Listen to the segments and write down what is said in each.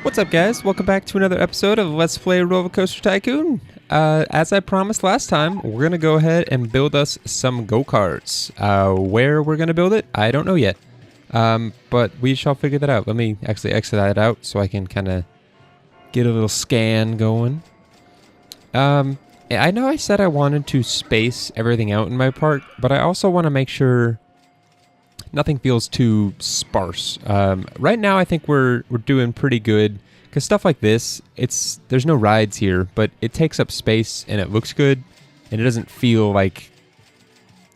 What's up, guys? Welcome back to another episode of Let's Play RollerCoaster Tycoon. As I promised last time, we're going to go ahead and build us some Go Karts. Where we're going to build it, I don't know yet. But we shall figure that out. Let me actually exit that out so I can kind of get a little scan going. I know I said I wanted to space everything out in my park, but I also want to make sure nothing feels too sparse. Right now, I think we're doing pretty good because stuff like this, there's no rides here, but it takes up space and it looks good, and it doesn't feel like,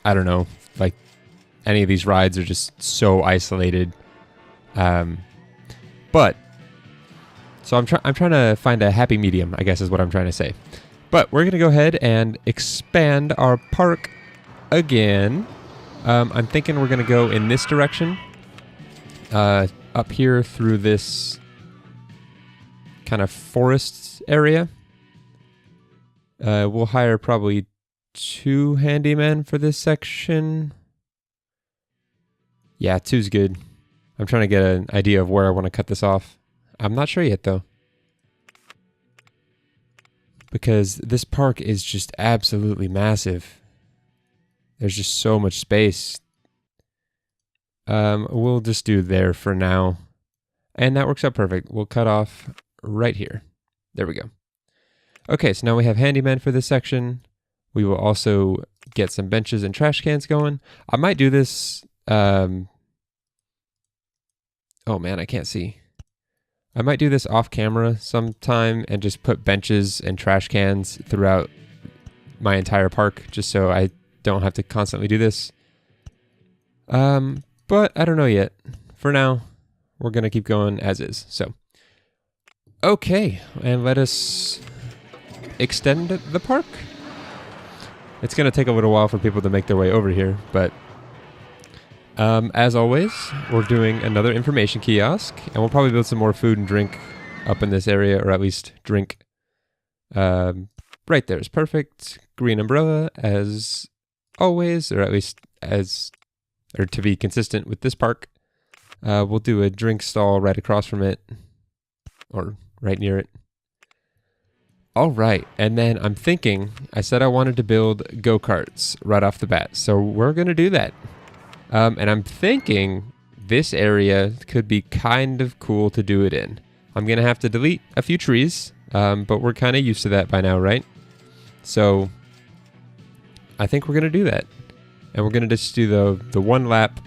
I don't know, like any of these rides are just so isolated. But so I'm trying to find a happy medium, I guess is what I'm trying to say. But we're gonna go ahead and expand our park again. I'm thinking we're going to go in this direction, up here through this kind of forest area. We'll hire probably 2 handymen for this section. Yeah, 2's good. I'm trying to get an idea of where I want to cut this off. I'm not sure yet, though, because this park is just absolutely massive. There's just so much space. We'll just do there for now. And that works out perfect. We'll cut off right here. There we go. Okay, so now we have handyman for this section. We will also get some benches and trash cans going. I might do this... oh man, I can't see. I might do this off camera sometime and just put benches and trash cans throughout my entire park, just so I don't have to constantly do this. But I don't know yet. For now, we're going to keep going as is. So, okay, and let us extend the park. It's going to take a little while for people to make their way over here, but as always, we're doing another information kiosk, and we'll probably build some more food and drink up in this area, or at least drink. Right there is perfect. Green umbrella as always, or at least or to be consistent with this park. We'll do a drink stall right across from it, or right near it. All right, and then I'm thinking, I said I wanted to build Go Karts right off the bat, so we're going to do that. And I'm thinking this area could be kind of cool to do it in. I'm going to have to delete a few trees, but we're kind of used to that by now, right? So I think we're going to do that. And we're going to just do the one lap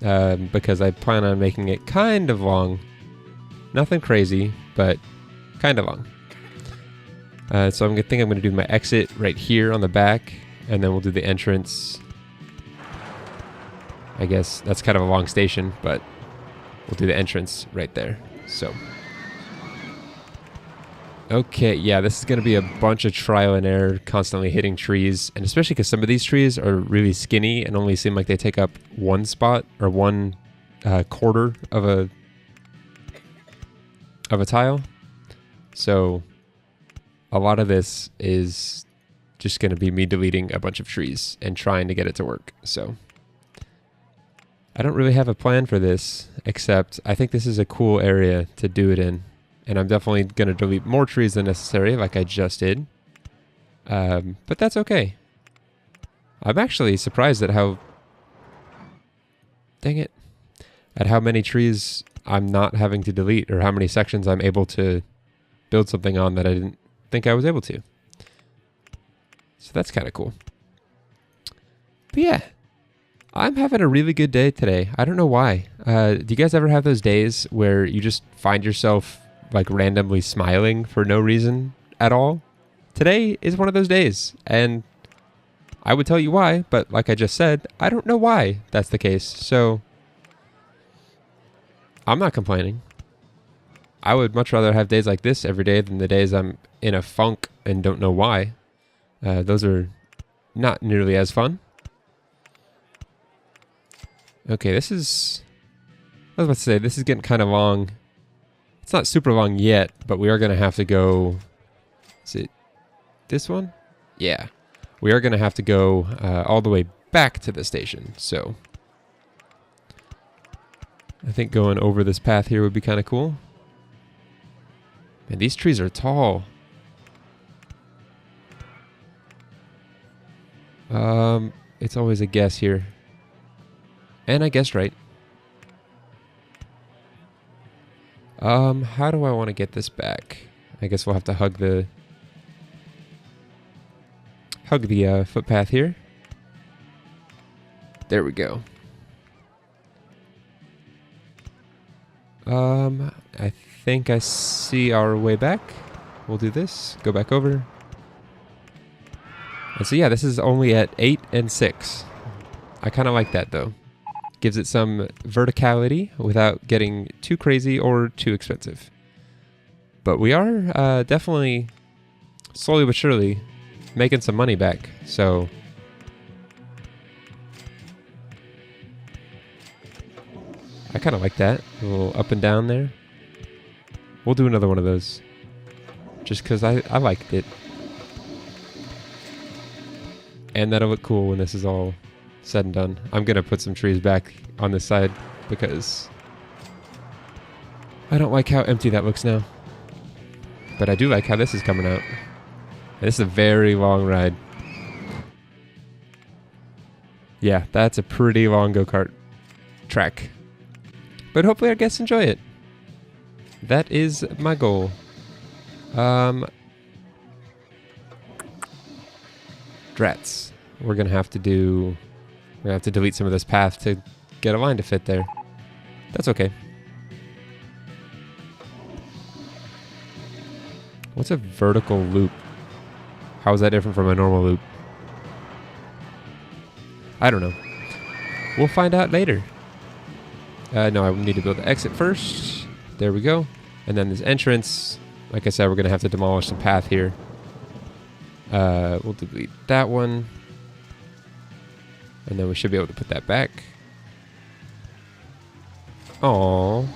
because I plan on making it kind of long. Nothing crazy, but kind of long. So I'm going to do my exit right here on the back, and then we'll do the entrance. I guess that's kind of a long station, but we'll do the entrance right there. So, okay, yeah, this is going to be a bunch of trial and error, constantly hitting trees, and especially because some of these trees are really skinny and only seem like they take up one spot or one quarter of a tile. So a lot of this is just going to be me deleting a bunch of trees and trying to get it to work. So I don't really have a plan for this, except I think this is a cool area to do it in. And I'm definitely going to delete more trees than necessary, like I just did. But that's okay. I'm actually surprised at how... Dang it. At how many trees I'm not having to delete, or how many sections I'm able to build something on that I didn't think I was able to. So that's kind of cool. But yeah. I'm having a really good day today. I don't know why. Do you guys ever have those days where you just find yourself like randomly smiling for no reason at all? Today is one of those days, and I would tell you why, but like I just said, I don't know why that's the case. So I'm not complaining. I would much rather have days like this every day than the days I'm in a funk and don't know why. Those are not nearly as fun. Okay, I was about to say, this is getting kind of long. It's not super long yet, but we are going to have to go... Is it this one? Yeah. We are going to have to go all the way back to the station, so... I think going over this path here would be kind of cool. And these trees are tall. It's always a guess here. And I guessed right. How do I want to get this back? I guess we'll have to hug the footpath here. There we go. I think I see our way back. We'll do this. Go back over. And so yeah, this is only at 8 and 6. I kind of like that though. Gives it some verticality without getting too crazy or too expensive. But we are definitely slowly but surely making some money back. So I kind of like that. A little up and down there. We'll do another one of those. Just because I liked it. And that'll look cool when this is all said and done. I'm going to put some trees back on this side because I don't like how empty that looks now. But I do like how this is coming out. And this is a very long ride. Yeah, that's a pretty long go-kart track. But hopefully our guests enjoy it. That is my goal. Drats. We're gonna have to delete some of this path to get a line to fit there. That's okay. What's a vertical loop? How is that different from a normal loop? I don't know. We'll find out later. No, I need to build the exit first. There we go. And then this entrance, like I said, we're going to have to demolish some path here. We'll delete that one. And then we should be able to put that back. Aww.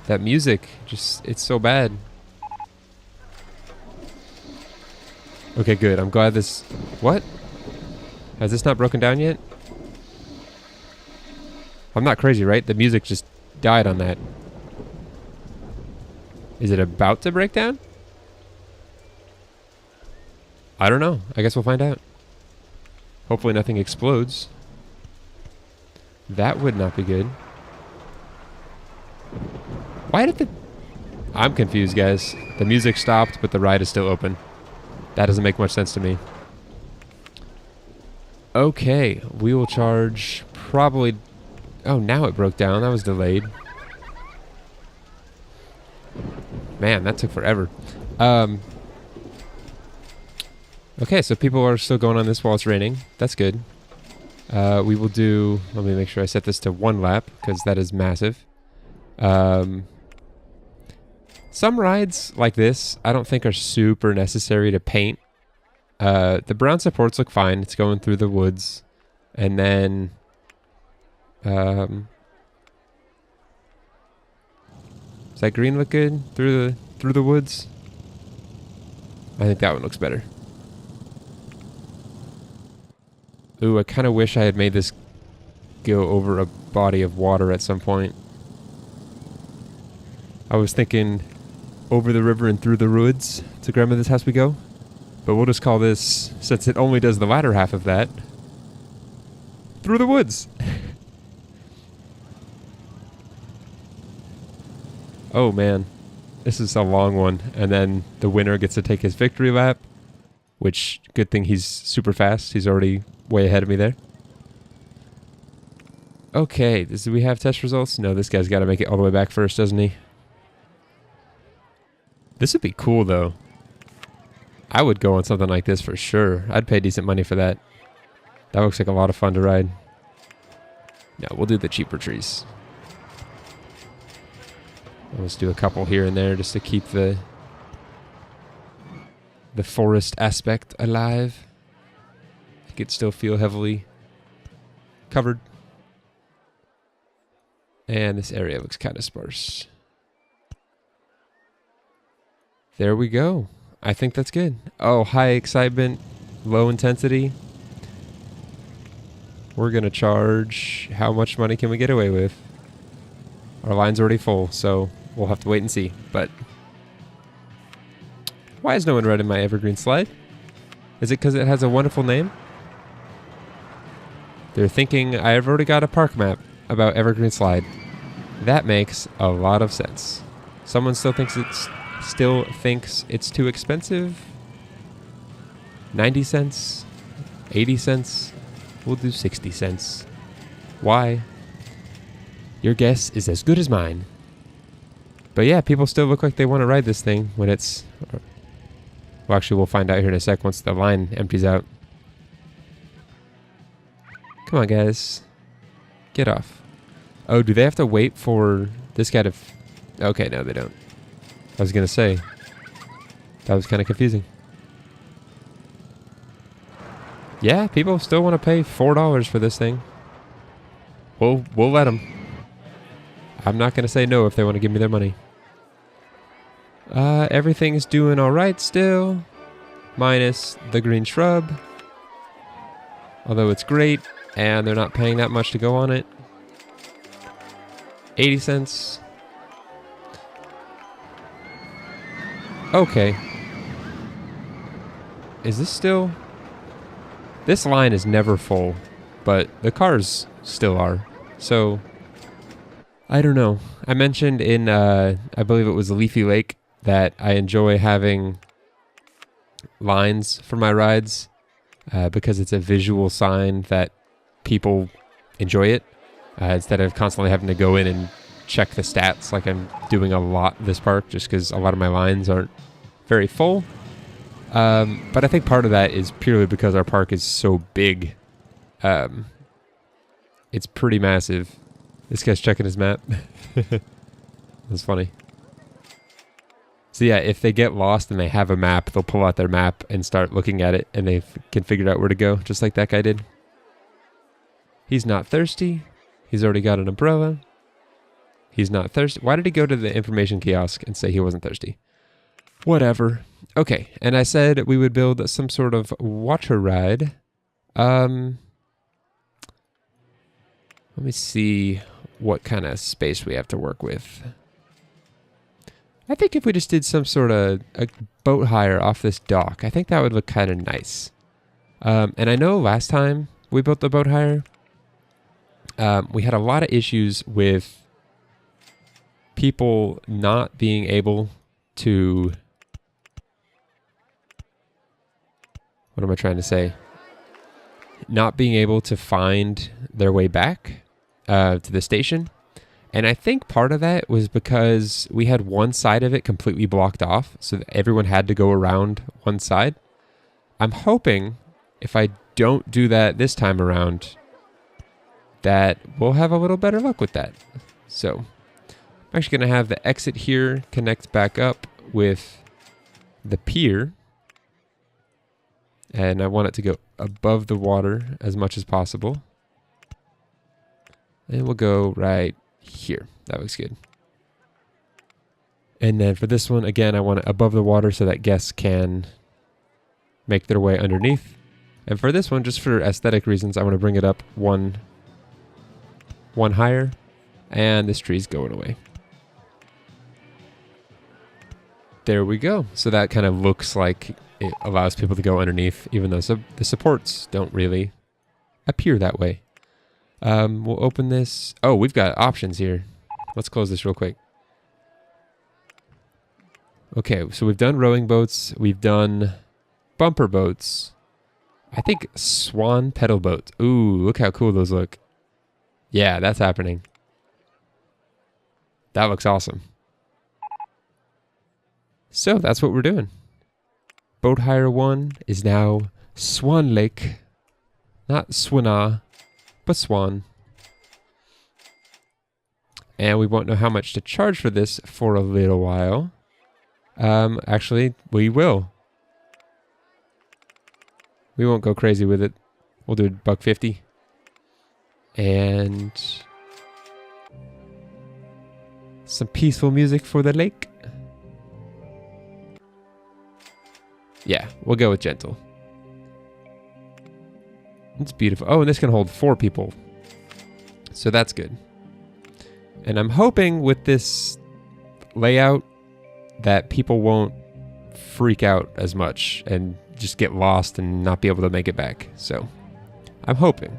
That music, it's so bad. Okay, good. I'm glad this... What? Has this not broken down yet? I'm not crazy, right? The music just died on that. Is it about to break down? I don't know. I guess we'll find out. Hopefully nothing explodes. That would not be good. Why did the... I'm confused, guys. The music stopped, but the ride is still open. That doesn't make much sense to me. Okay, we will charge probably... Oh, now it broke down. That was delayed. Man, that took forever. Okay, so people are still going on this while it's raining. That's good. We will do... Let me make sure I set this to 1 lap, because that is massive. Some rides like this, I don't think are super necessary to paint. The brown supports look fine. It's going through the woods. And then... does that green look good through the woods? I think that one looks better. Ooh, I kind of wish I had made this go over a body of water at some point. I was thinking over the river and through the woods to Grandmother's house we go. But we'll just call this, since it only does the latter half of that, through the woods. Oh man, this is a long one. And then the winner gets to take his victory lap, which, good thing he's super fast. He's already way ahead of me there. Okay, do we have test results? No, this guy's got to make it all the way back first, doesn't he? This would be cool, though. I would go on something like this for sure. I'd pay decent money for that. That looks like a lot of fun to ride. No, we'll do the cheaper trees. Let's do a couple here and there just to keep the forest aspect alive. I could still feel heavily covered. And this area looks kind of sparse. There we go. I think that's good. Oh, high excitement, low intensity. We're going to charge... How much money can we get away with? Our line's already full, so we'll have to wait and see. But Why is no one riding my Evergreen slide? Is it because it has a wonderful name? They're thinking I've already got a park map about Evergreen Slide. That makes a lot of sense. Someone still thinks it's too expensive. 90 cents? 80 cents? We'll do 60 cents. Why? Your guess is as good as mine. But yeah, people still look like they want to ride this thing when it's... Well, actually, we'll find out here in a sec once the line empties out. Come on, guys. Get off. Oh, do they have to wait for this guy to... Okay, no, they don't. I was going to say. That was kind of confusing. Yeah, people still want to pay $4 for this thing. We'll let them. I'm not going to say no if they want to give me their money. Everything's doing all right still. Minus the green shrub. Although it's great, and they're not paying that much to go on it. 80 cents. Okay. Is this still... This line is never full, but the cars still are. So, I don't know. I mentioned in, I believe it was Leafy Lake, that I enjoy having lines for my rides because it's a visual sign that people enjoy it instead of constantly having to go in and check the stats like I'm doing a lot this park just because a lot of my lines aren't very full. But I think part of that is purely because our park is so big. It's pretty massive. This guy's checking his map. That's funny. So yeah, if they get lost and they have a map, they'll pull out their map and start looking at it, and they can figure out where to go, just like that guy did. He's not thirsty. He's already got an umbrella. He's not thirsty. Why did he go to the information kiosk and say he wasn't thirsty? Whatever. Okay, and I said we would build some sort of water ride. Let me see what kind of space we have to work with. I think if we just did some sort of a boat hire off this dock, I think that would look kind of nice. And I know last time we built the boat hire, we had a lot of issues with people not being able to... What am I trying to say? Not being able to find their way back to the station. And I think part of that was because we had one side of it completely blocked off, so that everyone had to go around one side. I'm hoping if I don't do that this time around, that we'll have a little better luck with that. So I'm actually going to have the exit here connect back up with the pier. And I want it to go above the water as much as possible. And we'll go right here. That looks good. And then for this one, again, I want it above the water so that guests can make their way underneath. And for this one, just for aesthetic reasons, I want to bring it up one higher. And this tree's going away. There we go. So that kind of looks like it allows people to go underneath, even though the supports don't really appear that way. We'll open this. Oh, we've got options here. Let's close this real quick. Okay, so we've done rowing boats. We've done bumper boats. I think swan pedal boats. Ooh, look how cool those look. Yeah, that's happening. That looks awesome. So that's what we're doing. Boat hire 1 is now Swan Lake. Not Swana, but Swan. And we won't know how much to charge for this for a little while. Actually, we will. We won't go crazy with it. We'll do $1.50. And some peaceful music for the lake. Yeah, we'll go with gentle. It's beautiful. Oh, and this can hold 4 people. So that's good. And I'm hoping with this layout that people won't freak out as much and just get lost and not be able to make it back. So I'm hoping.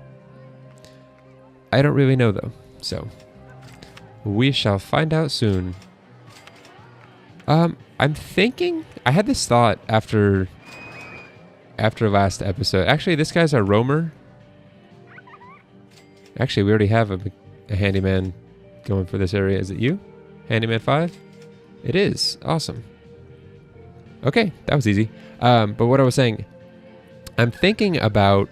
I don't really know though, so we shall find out soon. I'm thinking, I had this thought after last episode. Actually, this guy's a roamer. Actually, we already have a handyman going for this area. Is it you? Handyman 5? It is. Awesome. Okay, that was easy. But what I was saying, I'm thinking about,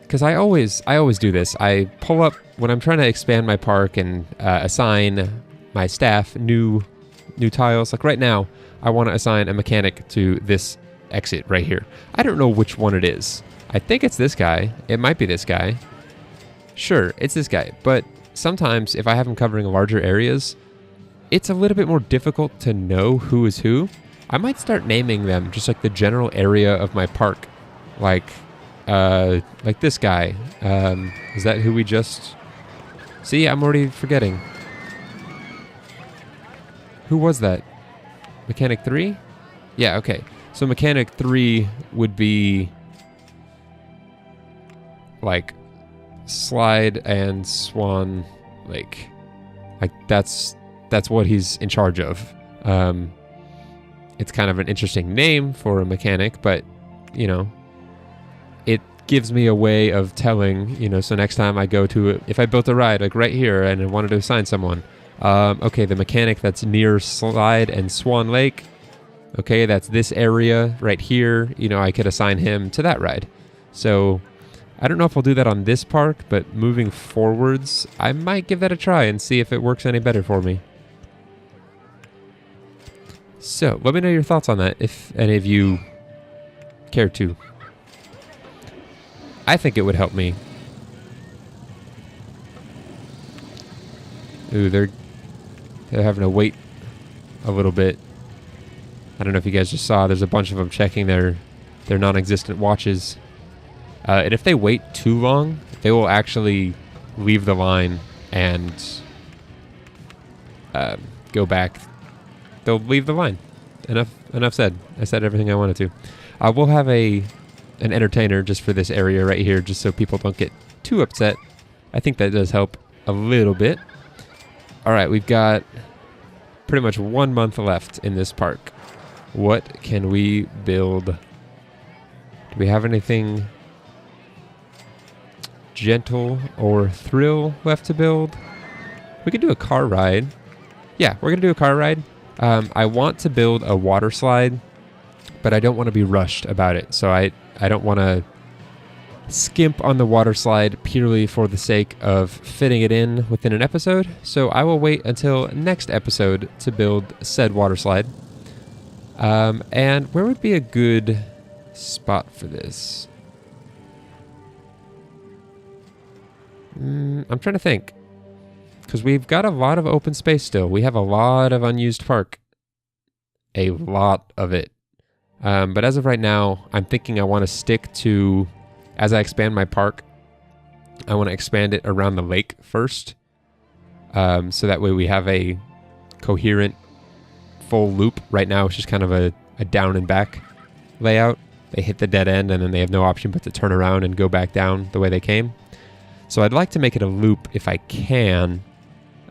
because I always do this. I pull up, when I'm trying to expand my park and assign my staff new tiles. Like right now, I want to assign a mechanic to this exit right here. I don't know which one it is. I think it's this guy. It might be this guy. Sure, it's this guy. But sometimes if I have him covering larger areas, it's a little bit more difficult to know who is who. I might start naming them just like the general area of my park. Like this guy. Is that who we just... See, I'm already forgetting. Who was that? Mechanic 3? Yeah, okay. So Mechanic 3 would be like Slide and Swan Lake. Like that's what he's in charge of. It's kind of an interesting name for a mechanic, but you know, it gives me a way of telling, you know, so next time I go to it, if I built a ride like right here and I wanted to assign someone, okay, the mechanic that's near Slide and Swan Lake, okay, that's this area right here, you know, I could assign him to that ride. So I don't know if I'll do that on this park, but moving forwards, I might give that a try and see if it works any better for me. So let me know your thoughts on that, if any of you care to. I think it would help me. Ooh, they're having to wait a little bit. I don't know if you guys just saw, there's a bunch of them checking their non-existent watches. And if they wait too long, they will actually leave the line and go back. They'll leave the line. Enough said. I said everything I wanted to. We'll have an entertainer just for this area right here, just so people don't get too upset. I think that does help a little bit. All right, we've got pretty much 1 month left in this park. What can we build? Do we have anything gentle or thrill left to build? We could do a car ride. Yeah, we're going to do a car ride. I want to build a water slide, but I don't want to be rushed about it. So I don't want to skimp on the water slide purely for the sake of fitting it in within an episode. So I will wait until next episode to build said water slide. And where would be a good spot for this? I'm trying to think. Because we've got a lot of open space still. We have a lot of unused park. A lot of it. But as of right now, I'm thinking I want to stick to, as I expand my park, I want to expand it around the lake first. So that way we have a coherent full loop. Right now it's just kind of a down and back layout. They hit the dead end and then they have no option but to turn around and go back down the way they came. So I'd like to make it a loop if I can.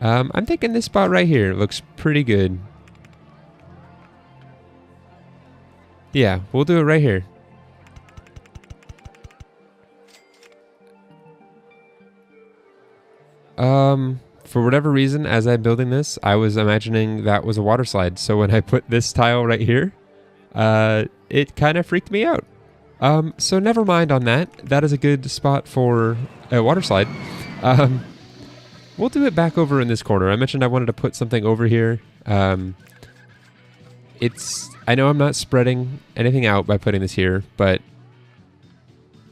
I'm thinking this spot right here looks pretty good. Yeah, we'll do it right here. For whatever reason, as I'm building this, I was imagining that was a water slide. So when I put this tile right here, it kind of freaked me out. So never mind on that. That is a good spot for a water slide. We'll do it back over in this corner. I mentioned I wanted to put something over here. I know I'm not spreading anything out by putting this here, but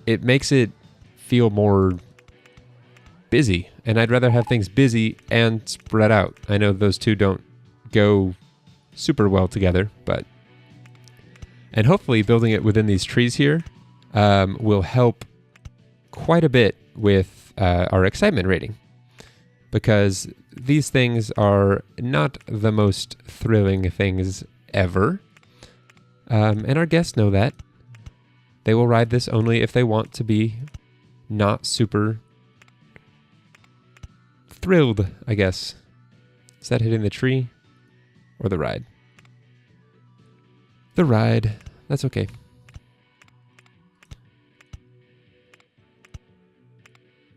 it makes it feel more busy. And I'd rather have things busy and spread out. I know those two don't go super well together, but... And hopefully building it within these trees here will help quite a bit with our excitement rating. Because these things are not the most thrilling things ever. And our guests know that. They will ride this only if they want to be not super thrilled, I guess. Is that hitting the tree or the ride? The ride. That's okay.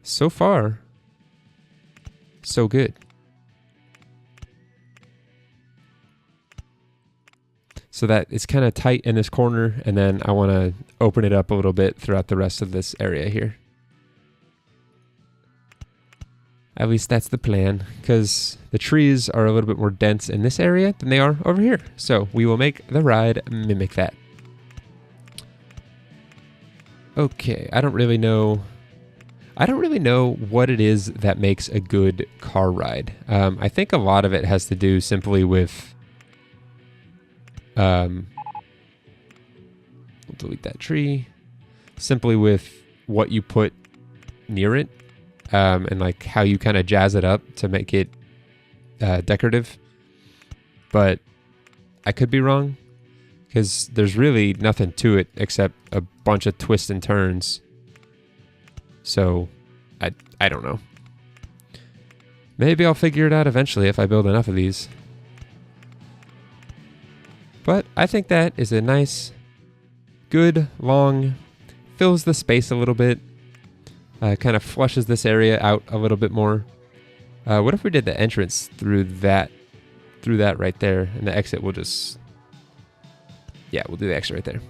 So far, so good. So that it's kind of tight in this corner, and then I want to open it up a little bit throughout the rest of this area here. At least that's the plan, because the trees are a little bit more dense in this area than they are over here. So we will make the ride mimic that. Okay, I don't really know what it is that makes a good car ride. I think a lot of it has to do simply with we'll delete that tree. Simply with what you put near it, and like how you kind of jazz it up to make it decorative. But I could be wrong, because there's really nothing to it except a bunch of twists and turns. So I don't know. Maybe I'll figure it out eventually if I build enough of these. But I think that is a nice, good, long, fills the space a little bit, kind of flushes this area out a little bit more. What if we did the entrance through that right there, and the exit will just, yeah, we'll do the exit right there.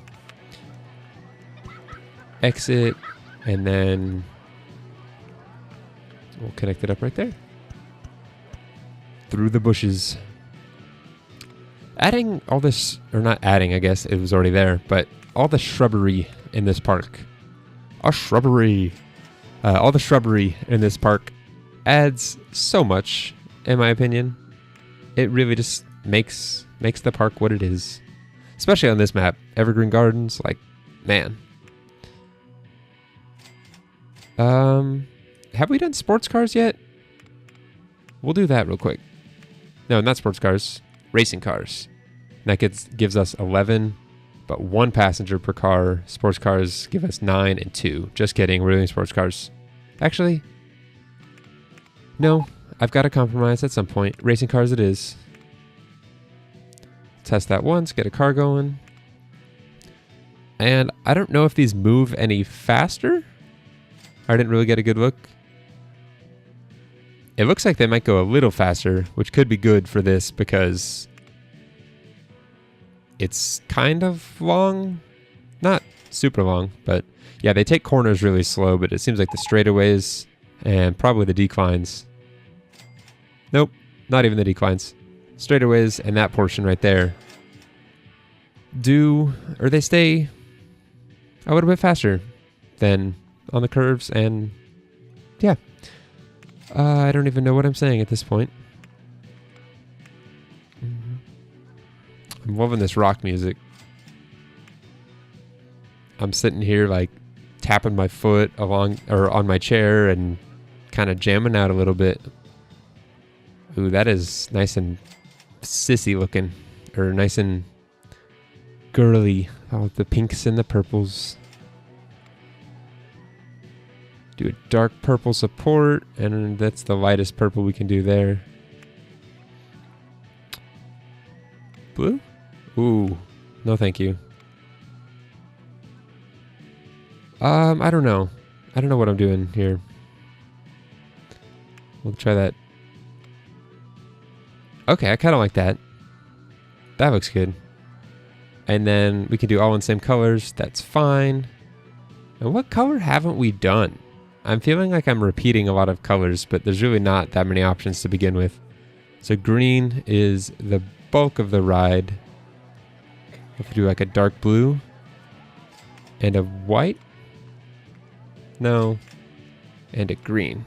Exit, and then we'll connect it up right there. Through the bushes. Adding all this, or not adding, I guess it was already there, but all the shrubbery in this park. All the shrubbery in this park adds so much, in my opinion. It really just makes the park what it is. Especially on this map. Evergreen Gardens, like, man. Have we done sports cars yet? We'll do that real quick. No, not sports cars. Racing cars. And that gives us 11, but 1 passenger per car. Sports cars give us 9 and 2. Just kidding, we're doing sports cars. Actually, no, I've got to compromise at some point. Racing cars it is. Test that once, get a car going. And I don't know if these move any faster. I didn't really get a good look. It looks like they might go a little faster, which could be good for this because it's kind of long. Not super long, but yeah, they take corners really slow, but it seems like the straightaways and probably the declines. Nope, not even the declines. Straightaways and that portion right there they stay a little bit faster than on the curves, and yeah. I don't even know what I'm saying at this point. I'm loving this rock music. I'm sitting here like tapping my foot on my chair and kind of jamming out a little bit. Ooh, that is nice and sissy looking, or nice and girly. Oh, the pinks and the purples. Do a dark purple support, and that's the lightest purple we can do there. Blue? Ooh, no thank you. I don't know. I don't know what I'm doing here. We'll try that. Okay, I kind of like that. That looks good. And then we can do all in same colors. That's fine. And what color haven't we done? I'm feeling like I'm repeating a lot of colors, but there's really not that many options to begin with. So green is the bulk of the ride. If we do like a dark blue and a white. No. And a green.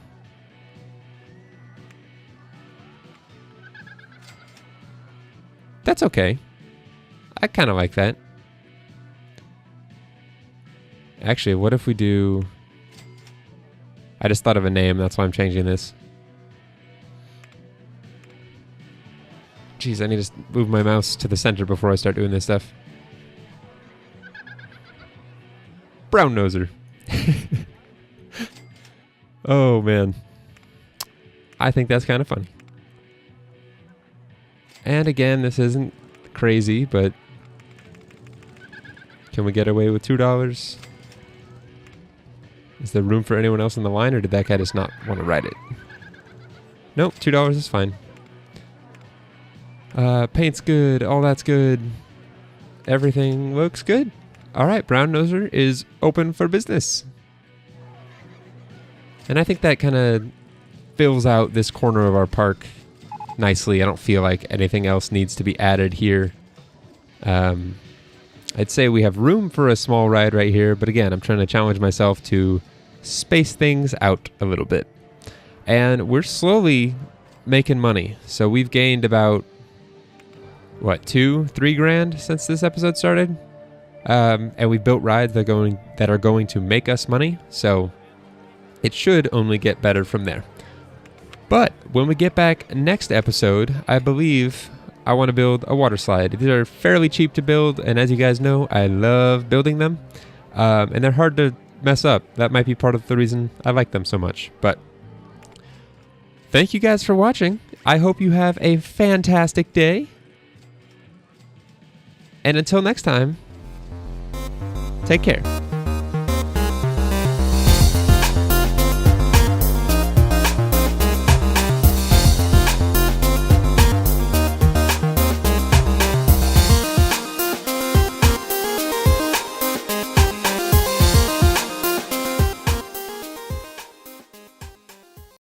That's okay. I kind of like that. Actually, what if we do... I just thought of a name, that's why I'm changing this. Jeez, I need to move my mouse to the center before I start doing this stuff. brown noser. Oh, man. I think that's kind of funny. And again, this isn't crazy, but can we get away with $2? Is there room for anyone else in the line, or did that guy just not want to ride it? Nope, $2 is fine. Paint's good, all that's good. Everything looks good. All right, Brown Noser is open for business. And I think that kind of fills out this corner of our park nicely. I don't feel like anything else needs to be added here. I'd say we have room for a small ride right here, but again, I'm trying to challenge myself to space things out a little bit. And we're slowly making money. So we've gained about, what, 2-3 grand since this episode started? And we built rides that are going to make us money. So it should only get better from there. But when we get back next episode, I believe I want to build a water slide. These are fairly cheap to build, and as you guys know, I love building them. And they're hard to mess up. That might be part of the reason I like them so much. But thank you guys for watching. I hope you have a fantastic day. And until next time, take care.